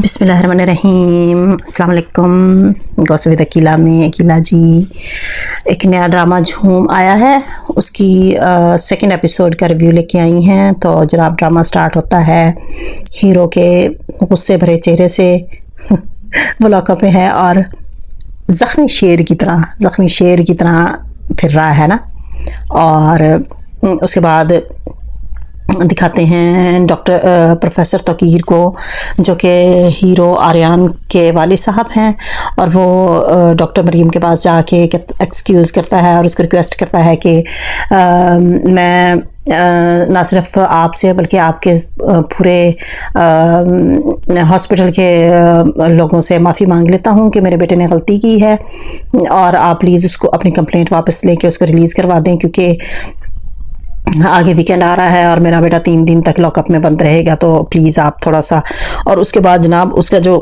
बिस्मिल्लाहिर्रहमानिर्रहीम। अस्सलाम वालेकुम। गौसविद अकीला में अकीला जी एक नया ड्रामा झूम आया है, उसकी सेकंड एपिसोड का रिव्यू लेके आई हैं। तो जनाब ड्रामा स्टार्ट होता है हीरो के गुस्से भरे चेहरे से वो लॉकअप में है और ज़ख्मी शेर की तरह फिर रहा है ना। और उसके बाद दिखाते हैं प्रोफेसर तकीर को, जो कि हीरो आर्यन के वालिद साहब हैं, और वो डॉक्टर मरीम के पास जाके एक्सक्यूज़ करता है और उसको रिक्वेस्ट करता है कि मैं ना सिर्फ आपसे बल्कि आपके पूरे हॉस्पिटल के लोगों से माफ़ी मांग लेता हूँ कि मेरे बेटे ने गलती की है, और आप प्लीज़ उसको अपनी कंप्लेंट वापस लेके उसको रिलीज़ करवा दें, क्योंकि आगे वीकेंड आ रहा है और मेरा बेटा 3 दिन तक लॉकअप में बंद रहेगा, तो प्लीज़ आप थोड़ा सा। और उसके बाद जनाब उसका जो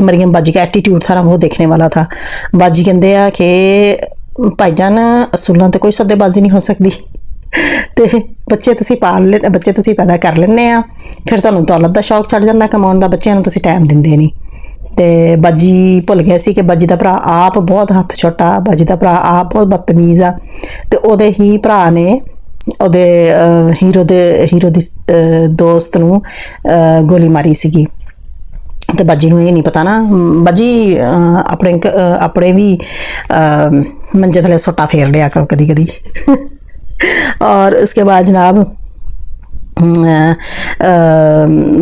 मरियम बाजी का एटीट्यूड था ना, वो देखने वाला था। बाजी कहते हैं कि भाईजान असूलों तो कोई सौदेबाजी नहीं हो सकती, तो बच्चे तुसी पैदा कर लेने आ, फिर तुहानूं दौलत का शौक चढ़ जाता कमाउण दा, बच्चों नूं तुसी टाइम दिंदे नहीं। तो बाजी भुल गए सी कि बाजी का भरा आप बहुत हथ छोटा, बाजी का भरा आप बहुत बदतमीज़ आ, तो उहदे ही भरा ने उहदे हीरो दी दोस्त नूं गोली मारी सीगी। तो बाजी नूं ये नहीं पता ना, बाजी अपने भी मंजे थले सोटा फेर लिया करो कदी कदी। और उसके बाद जनाब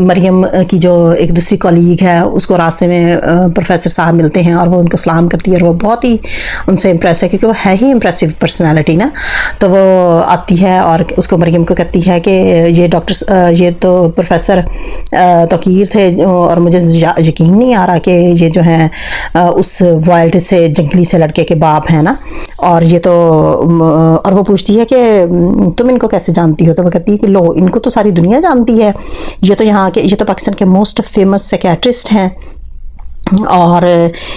मरियम की जो एक दूसरी कॉलीग है, उसको रास्ते में प्रोफेसर साहब मिलते हैं और वो उनको सलाम करती है, और वो बहुत ही उनसे इम्प्रेस है, क्योंकि वो है ही इम्प्रेसिव पर्सनालिटी ना। तो वो आती है और उसको मरियम को कहती है कि ये तो प्रोफेसर तकीर थे, और मुझे यकीन नहीं आ रहा कि ये जो हैं उस वाइल्ड से जंगली से लड़के के बाप हैं ना। और ये तो और वो पूछती है कि तुम इनको कैसे जानती हो? तो वो कहती है कि लो, इनको तो सारी दुनिया जानती है, ये तो पाकिस्तान के मोस्ट फेमस साइकियाट्रिस्ट हैं, और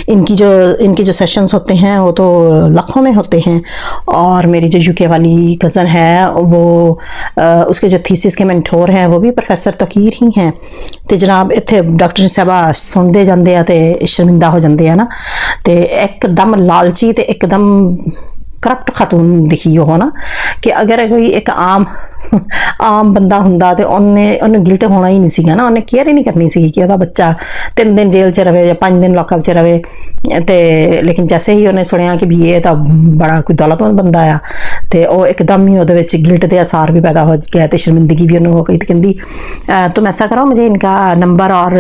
इनकी जो सेशंस होते हैं वो तो लाखों में होते हैं। और मेरी जो यूके वाली कज़न है वो उसके जो थीसिस के मेंटोर हैं वो भी प्रोफेसर तकीर ही हैं। तो जनाब इत्थे डॉक्टर साहबा सुनते जाते हैं तो शर्मिंदा हो जाते हैं ना। तो एकदम लालची तो एकदम करप्ट खातून दिखी हो ना, कि अगर कोई एक आम बंदा हुंदा तो उन्हें गिल्ट होना ही नहीं सीगा ना, उन्हें केयर ही नहीं करनी सी कि उसका बच्चा 3 दिन जेल च रहे या 5 दिन लॉकअप च रहे। तो लेकिन जैसे ही उन्हें सुनिया कि भी ये तो बड़ा कोई दौलतमंद बंदा आ, तो वो एकदम ही वो गिल्ट के आसार भी पैदा हो गया, तो शर्मिंदगी भी उन्होंने हो गई। तो कहती तुम ऐसा करो, मुझे इनका नंबर और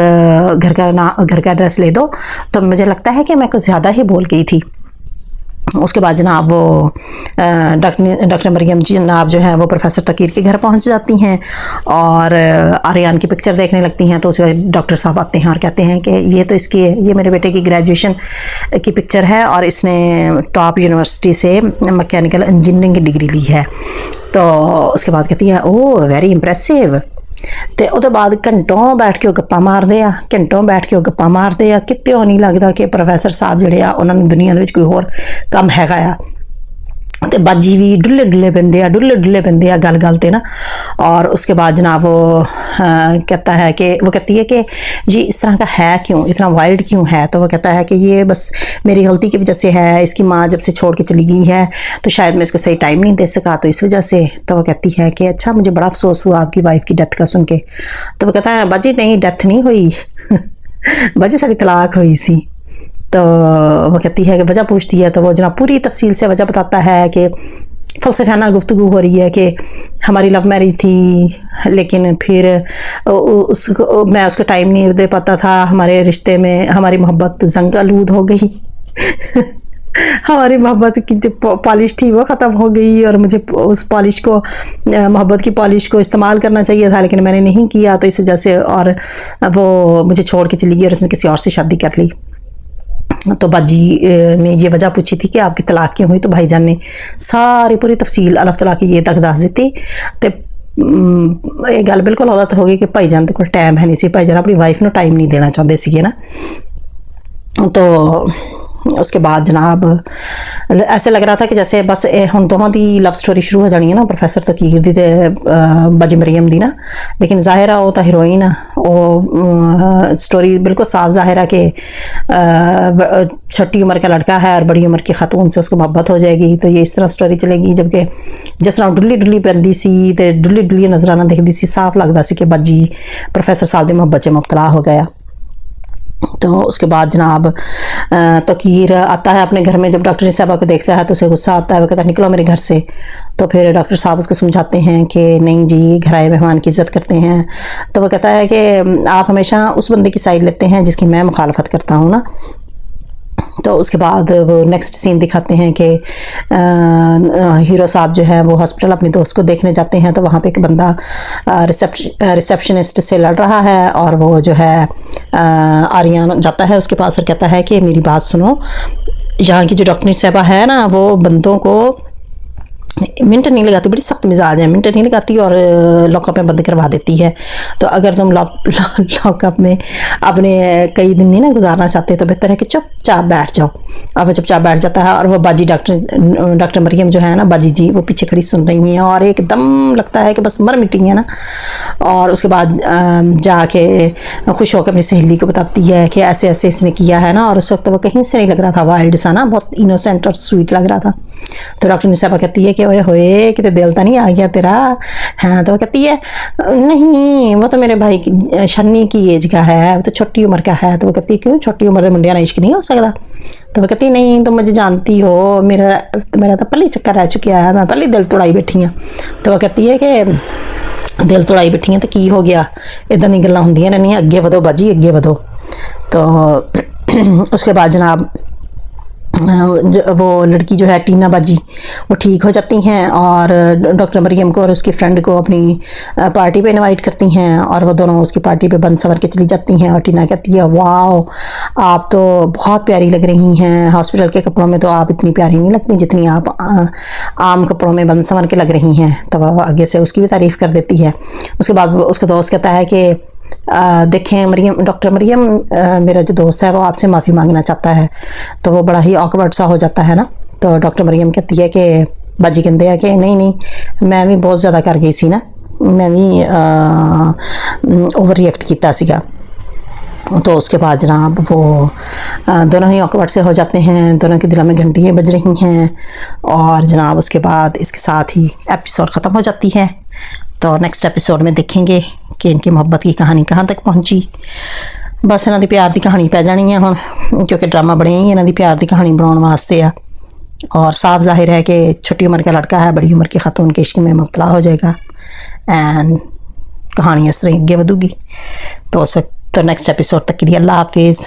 घर का एड्रेस ले दो। तो मुझे लगता है कि मैं कुछ ज़्यादा ही बोल गई थी। उसके बाद जनाब वो डॉक्टर मरियम जनाब जो है वो प्रोफेसर तकीर के घर पहुंच जाती हैं और आर्यन की पिक्चर देखने लगती हैं। तो उस डॉक्टर साहब आते हैं और कहते हैं कि ये मेरे बेटे की ग्रेजुएशन की पिक्चर है, और इसने टॉप यूनिवर्सिटी से मैकेनिकल इंजीनियरिंग की डिग्री ली है। तो उसके बाद कहती है ओह वेरी इंप्रेसिव। तो उसके बाद घंटों बैठ के गप्पा मारते आ, कित्ते नहीं लगता कि प्रोफेसर साहब जिहड़े आ उन्होंने दुनिया के कोई होर काम हैगा आ। तो बाजी भी डुले पैंदे आ गल ते ना। और उसके बाद जनाब वो कहती है कि जी इस तरह का है क्यों, इतना वाइल्ड क्यों है? तो वो कहता है कि ये बस मेरी गलती की वजह से है, इसकी माँ जब से छोड़ के चली गई है तो शायद मैं इसको सही टाइम नहीं दे सका, तो इस वजह से। तो वो कहती है कि अच्छा, मुझे बड़ा अफसोस हुआ आपकी वाइफ की डेथ का सुन के। तो वो कहता है बाजी नहीं, डेथ नहीं हुई बाजी सारी तलाक हुई सी। तो वो कहती है कि वजह पूछती है, तो वो जनाब पूरी तफसील से वजह बताता है कि फलसफाना गुफ्तगू हो रही है कि हमारी लव मैरिज थी, लेकिन फिर मैं उसको टाइम नहीं दे पाता था, हमारे रिश्ते में हमारी मोहब्बत जंग आलूद हो गई हमारी मोहब्बत की जो पॉलिश थी वो ख़त्म हो गई, और मुझे उस पॉलिश को, मोहब्बत की पॉलिश को इस्तेमाल करना चाहिए था, लेकिन मैंने नहीं किया, तो इस वजह से और वो मुझे छोड़ के चली गई और उसने किसी और से शादी कर ली। तो बाजी ने ये वजह पूछी थी कि आपकी तलाक क्यों हुई। तो भाईजान ने सारी पूरी तफसील अल्लाह तआला की ये तक दस दी। तो ये गल बिल्कुल गलत हो गई कि भाईजान के कोल टाइम है नहीं सी, भाईजान अपनी वाइफ को टाइम नहीं देना चाहते सी ना। तो उसके बाद जनाब ऐसे लग रहा था कि जैसे बस हम दोनों की लव स्टोरी शुरू हो जानी है ना, प्रोफैसर तकीर दी ते बाजी मरियम दी ना। लेकिन जाहिर है वो तो हीरोइन है, वो स्टोरी बिल्कुल साफ जाहिर है कि छोटी उम्र का लड़का है और बड़ी उम्र की खातून से उसको मोहब्बत हो जाएगी, तो ये इस तरह स्टोरी चलेगी। जबकि जिस तरह डुल्ली डुल्ली पैंदी सी ते डुल्ली डुल्ली नजराना दिखती सी, साफ लगता सी कि बाजी प्रोफैसर साहब की मोहब्बत से मुबतला हो गया। तो उसके बाद जनाब तकीर आता है अपने घर में। जब डॉक्टर साहबा को देखता है तो उसे गुस्सा आता है, वो कहता है निकलो मेरे घर से। तो फिर डॉक्टर साहब उसको समझाते हैं कि नहीं जी, घर आए मेहमान की इज़्ज़त करते हैं। तो वो कहता है कि आप हमेशा उस बंदे की साइड लेते हैं जिसकी मैं मुखालफत करता हूँ ना। तो उसके बाद वो नेक्स्ट सीन दिखाते हैं कि हीरो साहब जो है वो हॉस्पिटल अपनी दोस्त को देखने जाते हैं। तो वहाँ पे एक बंदा रिसेप्शनिस्ट से लड़ रहा है और वो जो है आर्यन जाता है उसके पास और कहता है कि मेरी बात सुनो, यहाँ की जो डॉक्टरी साहबा है ना वो बंदों को मिनट नहीं लगाती, बड़ी सख्त मिजाज है, मिनट नहीं लगाती और लॉकअप में बंद करवा देती है। तो अगर तुम लॉकअप में अपने कई दिन नहीं ना गुजारना चाहते तो बेहतर है कि चुपचाप बैठ जाओ। अब वो चुपचाप बैठ जाता है और वो बाजी डॉक्टर मरियम जो है ना, बाजी जी, वो पीछे खड़ी सुन रही हैं और एकदम लगता है कि बस मर मिटी है ना। और उसके बाद जाके खुश होकर अपनी सहेली को बताती है कि ऐसे ऐसे इसने किया है ना। और उस वक्त वो कहीं से नहीं लग रहा था वाइल्ड सा ना, बहुत इनोसेंट और स्वीट लग रहा था। तो डॉक्टर साहबा कहती है कि ओए होए कितने दिल तो नहीं आ गया तेरा। हाँ, तो वो कहती है नहीं, वो तो मेरे भाई की शन्नी की एज का है, वो तो छोटी उम्र का है। तो वो कहती है क्यों, छोटी उम्र के मुंडिया ना इश्क नहीं हो सकता। तो वो कहती है नहीं, तुम मुझे जानती हो, मेरा तो पहले चक्कर रह चुका है, मैं पहले दिल तोड़ाई बैठी हाँ। तो वो कहती है कि दिल तोड़ाई बैठी हैं तो की हो गया, इदां दी गल्लां हुंदियां रहनियां, अगे वधो बाजी अगे वधो। तो उसके बाद जनाब वो लड़की जो है टीना बाजी वो ठीक हो जाती हैं और डॉक्टर मरियम को और उसकी फ्रेंड को अपनी पार्टी पे इनवाइट करती हैं और वो दोनों उसकी पार्टी पे बन संवर के चली जाती हैं। और टीना कहती है वाह, आप तो बहुत प्यारी लग रही हैं, हॉस्पिटल के कपड़ों में तो आप इतनी प्यारी नहीं लगती जितनी आप आम कपड़ों में बन संवर के लग रही हैं। तो वह आगे से उसकी भी तारीफ़ कर देती है। उसके बाद उसका दोस्त कहता है कि देखें मरियम, डॉक्टर मरियम, मेरा जो दोस्त है वो आपसे माफ़ी मांगना चाहता है। तो वो बड़ा ही ऑकवर्ड सा हो जाता है ना। तो डॉक्टर मरियम कहती है कि बाजी कहते हैं कि नहीं नहीं, मैं भी बहुत ज़्यादा कर गई सी ना, मैं भी ओवर रिएक्ट किया सीगा। तो उसके बाद जनाब वो दोनों ही ऑकवर्ड से हो जाते हैं, दोनों के दिलों में घंटियाँ बज रही हैं और जनाब उसके बाद इसके साथ ही एपिसोड ख़त्म हो जाती है। तो नेक्स्ट एपिसोड में देखेंगे कि इनकी मोहब्बत की कहानी कहाँ तक पहुँची। बस इन्हों की प्यार की कहानी पै जानी है हुण, क्योंकि ड्रामा बने ही इन्हों की प्यार की कहानी बनाने वास्ते आ। और साफ जाहिर है कि छोटी उम्र का लड़का है बड़ी उम्र की खातून के इश्क में मुबतला हो जाएगा एंड कहानी इस तरह आगे बढ़ेगी। तो नेक्स्ट एपिसोड तक के लिए अल्लाह हाफिज़।